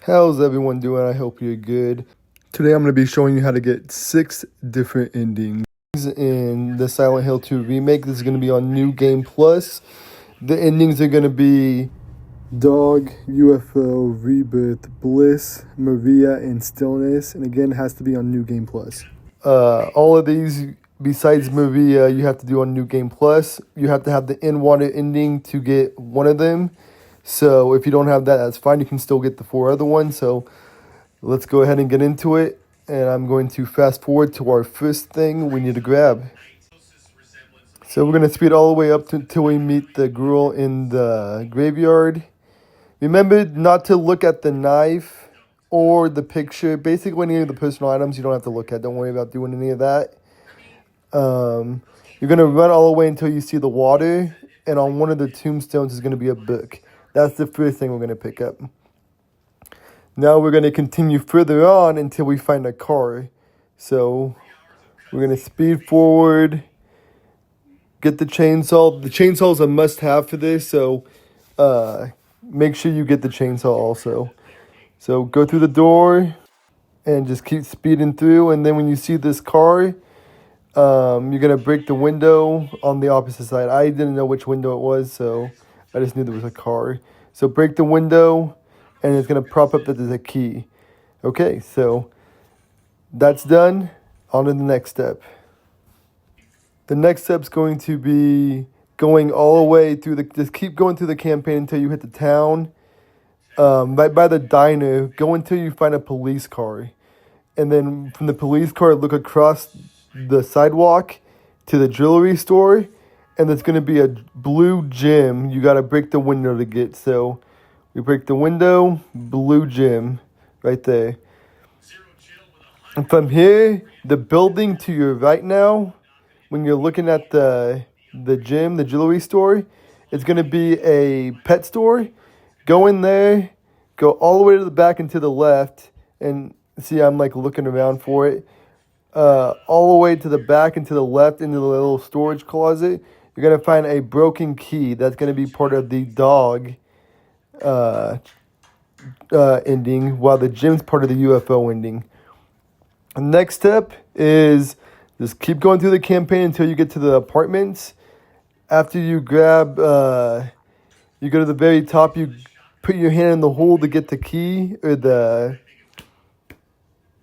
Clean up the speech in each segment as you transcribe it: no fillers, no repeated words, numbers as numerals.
How's everyone doing? I hope you're good. Today I'm going to be showing you how to get 6 different endings in the Silent Hill 2 remake. This is going to be on New Game Plus. The endings are going to be Dog, UFO, Rebirth, Bliss, Maria, and Stillness. And again, it has to be on New Game Plus. All of these, besides Maria, you have to do on New Game Plus. You have to have the in-water ending to get one of them. So if you don't have that, that's fine. You can still get the 4 other ones. So let's go ahead and get into it. And I'm going to fast forward to our first thing we need to grab. So we're going to speed all the way up until we meet the girl in the graveyard. Remember not to look at the knife or the picture. Basically, any of the personal items you don't have to look at. Don't worry about doing any of that. You're going to run all the way until you see the water. And on one of the tombstones is going to be a book. That's the first thing we're going to pick up. Now we're going to continue further on until we find a car. So we're going to speed forward. Get the chainsaw. The chainsaw is a must-have for this. So make sure you get the chainsaw also. So go through the door and just keep speeding through. And then when you see this car, you're going to break the window on the opposite side. I didn't know which window it was, so I just knew there was a car. So break the window, and it's going to prop up that there's a key. Okay, so that's done. On to the next step. The next step's going to be going all the way through just keep going through the campaign until you hit the town. Right by the diner, go until you find a police car. And then from the police car, look across the sidewalk to the jewelry store, and there's going to be a blue gem you got to break the window to get. So we break the window, blue gem right there. And from here, the building to your right now, when you're looking at the gym, the jewelry store, it's going to be a pet store. Go in there, go all the way to the back and to the left, and see I'm like looking around for it. All the way to the back and to the left into the little storage closet, you're going to find a broken key. That's going to be part of the dog ending, while the gym's part of the UFO ending. The next step is just keep going through the campaign until you get to the apartments. After you grab, you go to the very top, you put your hand in the hole to get the key or the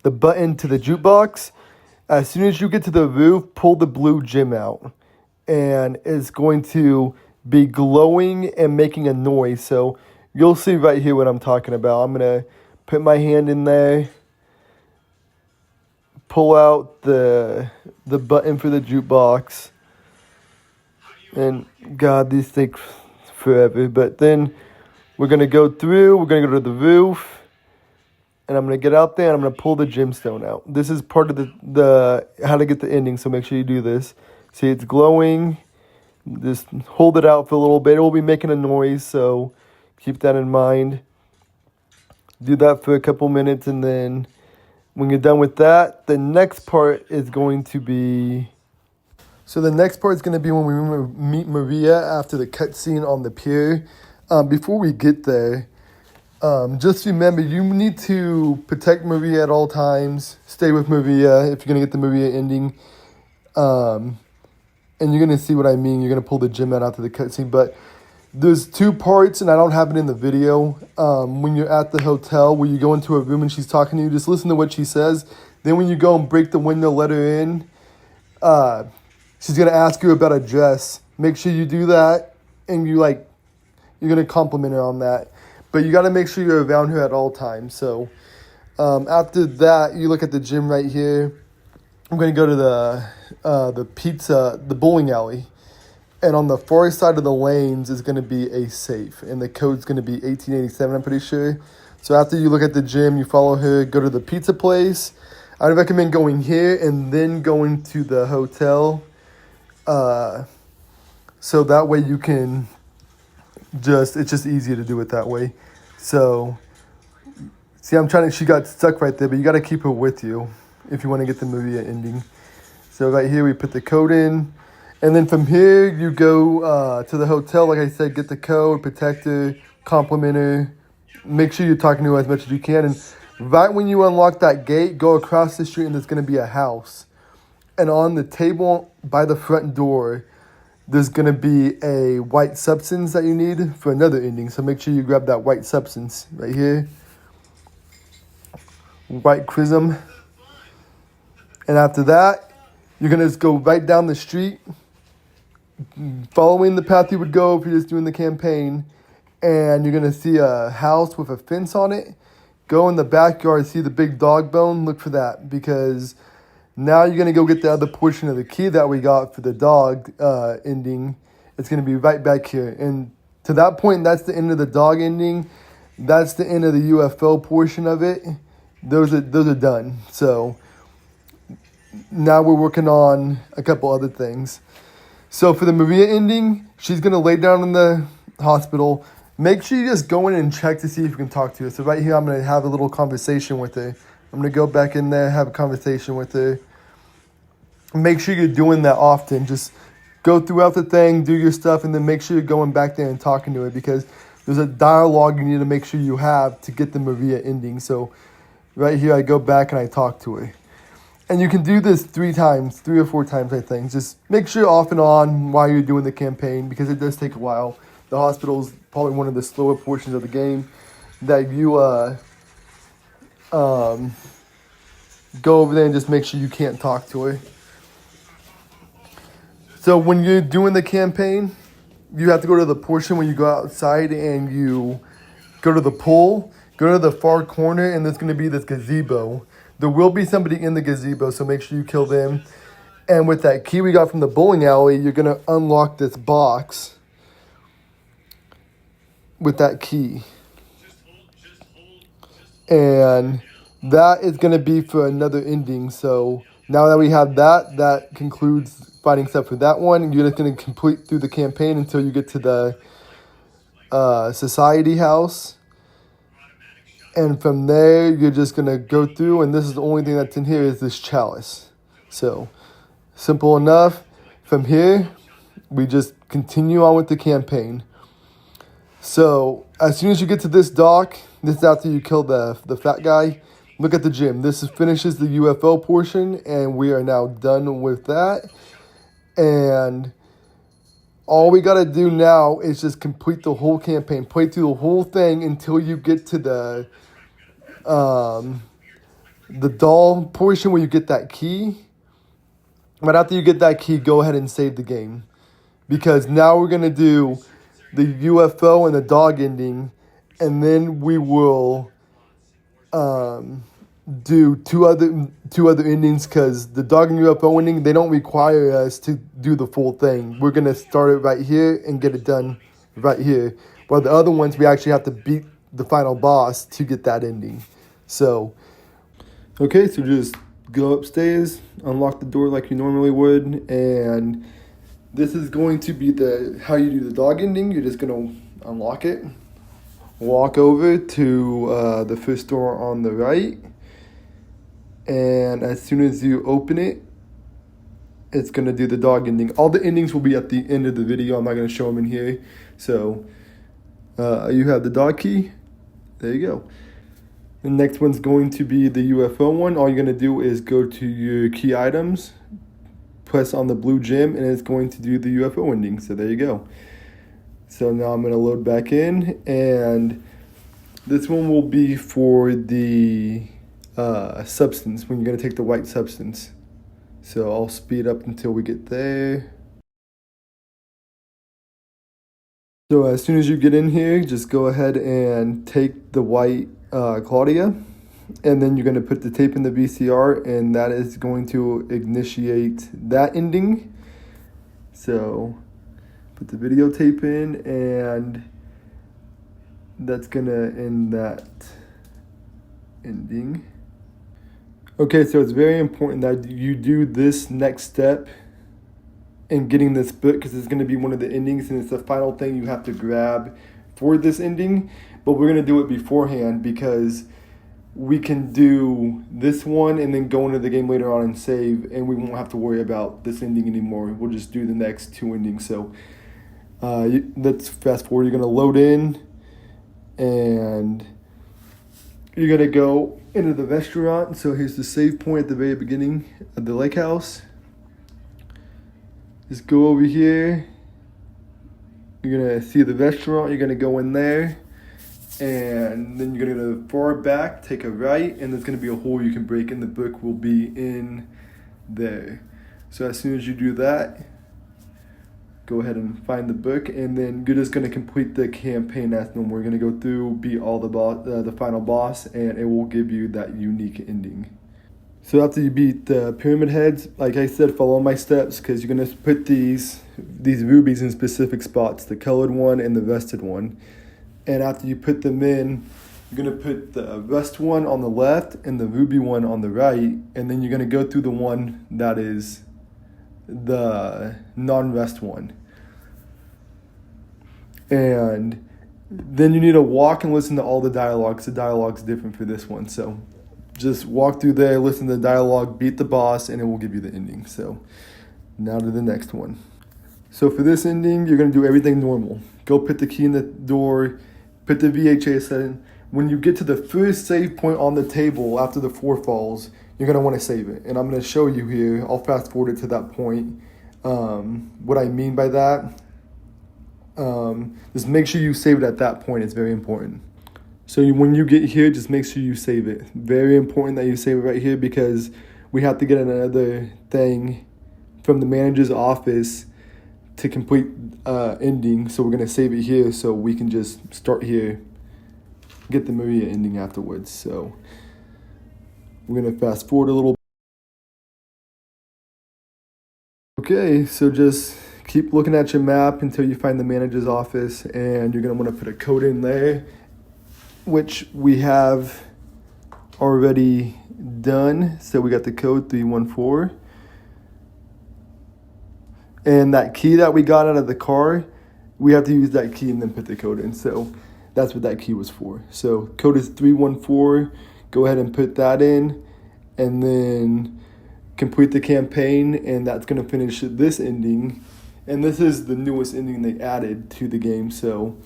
button to the jukebox. As soon as you get to the roof, pull the blue gem out. And it's going to be glowing and making a noise. So you'll see right here what I'm talking about. I'm going to put my hand in there. Pull out the button for the jukebox. And God, these take forever. But then we're going to go through. We're going to go to the roof. And I'm going to get out there and I'm going to pull the gemstone out. This is part of the how to get the ending, so make sure you do this. See, it's glowing. Just hold it out for a little bit. It will be making a noise, so keep that in mind. Do that for a couple minutes, and then when you're done with that, the next part is going to be... So the next part is going to be when we meet Maria after the cutscene on the pier. Before we get there... just remember, you need to protect Maria at all times. Stay with Maria if you're going to get the Maria ending. And you're going to see what I mean. You're going to pull the gem out after the cutscene. But there's 2 parts, and I don't have it in the video. When you're at the hotel, where you go into a room and she's talking to you, just listen to what she says. Then when you go and break the window, let her in. She's going to ask you about a dress. Make sure you do that. And you're going to compliment her on that. But you got to make sure you're around her at all times. So after that, you look at the gym right here. I'm going to go to the bowling alley. And on the far side of the lanes is going to be a safe. And the code's going to be 1887, I'm pretty sure. So after you look at the gym, you follow her, go to the pizza place. I would recommend going here and then going to the hotel. So that way you can... it's just easier to do it that way. So, see, she got stuck right there, but you got to keep her with you if you want to get the Maria ending. So right here, we put the code in. And then from here, you go to the hotel, like I said, get the code, protect her, compliment her, make sure you're talking to her as much as you can. And right when you unlock that gate, go across the street and there's going to be a house. And on the table by the front door, there's going to be a white substance that you need for another ending. So make sure you grab that white substance right here. White chrism. And after that, you're going to just go right down the street, following the path you would go if you're just doing the campaign. And you're going to see a house with a fence on it. Go in the backyard, see the big dog bone, look for that. Because now you're going to go get the other portion of the key that we got for the dog ending. It's going to be right back here. And to that point, that's the end of the dog ending. That's the end of the UFO portion of it. Those are done. So now we're working on a couple other things. So for the Maria ending, she's going to lay down in the hospital. Make sure you just go in and check to see if you can talk to her. So right here, I'm going to have a little conversation with her. I'm going to go back in there, have a conversation with her. Make sure you're doing that often. Just go throughout the thing, do your stuff, and then make sure you're going back there and talking to her, because there's a dialogue you need to make sure you have to get the Maria ending. So right here, I go back and I talk to her. And you can do this 3 or 4 times, I think. Just make sure off and on while you're doing the campaign, because it does take a while. The hospital is probably one of the slower portions of the game that you go over there and just make sure you can't talk to her. So when you're doing the campaign, you have to go to the portion where you go outside and you go to the pool, go to the far corner, and there's going to be this gazebo. There will be somebody in the gazebo, so make sure you kill them. And with that key we got from the bowling alley, you're going to unlock this box with that key. And that is going to be for another ending. So now that we have that, that concludes fighting stuff for that one. You're just going to complete through the campaign until you get to the society house. And from there, you're just going to go through, and this is the only thing that's in here is this chalice. So, simple enough. From here, we just continue on with the campaign. So, as soon as you get to this dock, this is after you kill the fat guy, look at the gym. This finishes the UFO portion, and we are now done with that. And all we got to do now is just complete the whole campaign. Play through the whole thing until you get to the doll portion where you get that key. But after you get that key, go ahead and save the game. Because now we're going to do the UFO and the dog ending. And then we will do two other endings, because the dog and UFO ending, they don't require us to do the full thing. We're going to start it right here and get it done right here. While the other ones, we actually have to beat the final boss to get that ending. So, okay, so just go upstairs, unlock the door like you normally would, and this is going to be how you do the dog ending. You're just going to unlock it, walk over to the first door on the right, and as soon as you open it, it's going to do the dog ending. All the endings will be at the end of the video. I'm not going to show them in here. So you have the dog key. There you go. The next one's going to be the UFO one. All you're going to do is go to your key items, press on the blue gem, and it's going to do the UFO ending. So there you go. So now I'm going to load back in, and this one will be for the substance, when you're going to take the white substance. So I'll speed up until we get there. So as soon as you get in here, just go ahead and take the white Claudia, and then you're going to put the tape in the VCR, and that is going to initiate that ending. So put the videotape in, and that's going to end that ending. Okay, so it's very important that you do this next step in getting this book, because it's going to be one of the endings, and it's the final thing you have to grab for this ending. But we're going to do it beforehand, because we can do this one and then go into the game later on and save, and we won't have to worry about this ending anymore. We'll just do the next 2 endings. So let's fast forward. You're going to load in, and you're gonna go into the restaurant. So here's the save point at the very beginning of the lake house. Just go over here. You're gonna see the restaurant. You're gonna go in there, and then you're gonna go far back, take a right, and there's gonna be a hole you can break, and the book will be in there. So as soon as you do that, go ahead and find the book, and then you're just gonna complete the campaign as normal. We're gonna go through, beat all the final boss, and it will give you that unique ending. So after you beat the pyramid heads, like I said, follow my steps because you're gonna put these rubies in specific spots, the colored one and the rusted one. And after you put them in, you're gonna put the rust one on the left and the ruby one on the right, and then you're gonna go through the one that is the non-rust one. And then you need to walk and listen to all the dialogue. The dialogue's different for this one, so just walk through there, listen to the dialogue, beat the boss, and it will give you the ending. So now to the next one. So for this ending, you're gonna do everything normal. Go put the key in the door, put the VHS in. When you get to the first save point on the table after the 4 falls, you're gonna want to save it. And I'm gonna show you here. I'll fast forward it to that point. What I mean by that. Just make sure you save it at that point. It's very important. So when you get here, just make sure you save it. Very important that you save it right here because we have to get another thing from the manager's office to complete ending. So we're going to save it here so we can just start here, get the Maria ending afterwards. So we're going to fast forward a little. Okay, so just keep looking at your map until you find the manager's office, and you're going to want to put a code in there, which we have already done. So we got the code 314. And that key that we got out of the car, we have to use that key and then put the code in. So that's what that key was for. So code is 314. Go ahead and put that in, and then complete the campaign, and that's going to finish this ending. And this is the newest ending they added to the game. So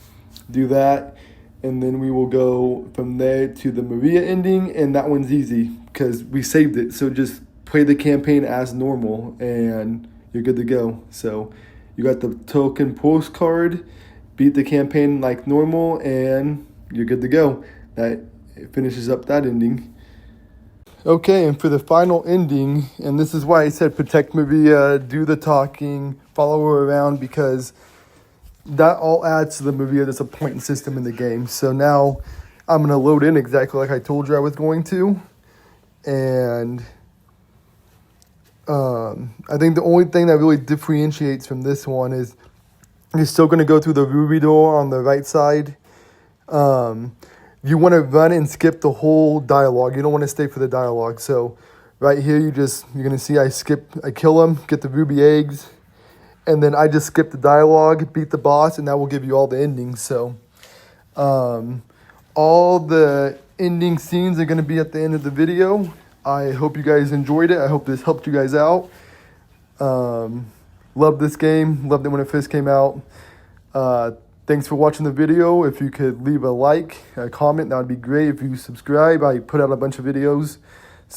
do that, and then we will go from there to the Maria ending, and that one's easy because we saved it. So just play the campaign as normal, and you're good to go. So you got the token postcard, beat the campaign like normal, and you're good to go. That finishes up that ending. Okay, and for the final ending, and this is why I said protect Maria, do the talking, follow her around, because that all adds to the Maria. There's a point system in the game. So now I'm going to load in exactly like I told you I was going to. And I think the only thing that really differentiates from this one is you're still going to go through the ruby door on the right side. You want to run and skip the whole dialogue. You don't want to stay for the dialogue. So right here, you're going to see I kill him, get the ruby eggs, and then I just skip the dialogue, beat the boss, and that will give you all the endings. So all the ending scenes are going to be at the end of the video. I hope you guys enjoyed it. I hope this helped you guys out. Loved this game. Loved it when it first came out. Thanks for watching the video. If you could leave a like, a comment, that would be great. If you subscribe, I put out a bunch of videos.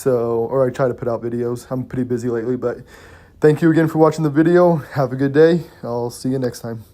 Or I try to put out videos. I'm pretty busy lately, but thank you again for watching the video. Have a good day. I'll see you next time.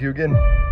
you again.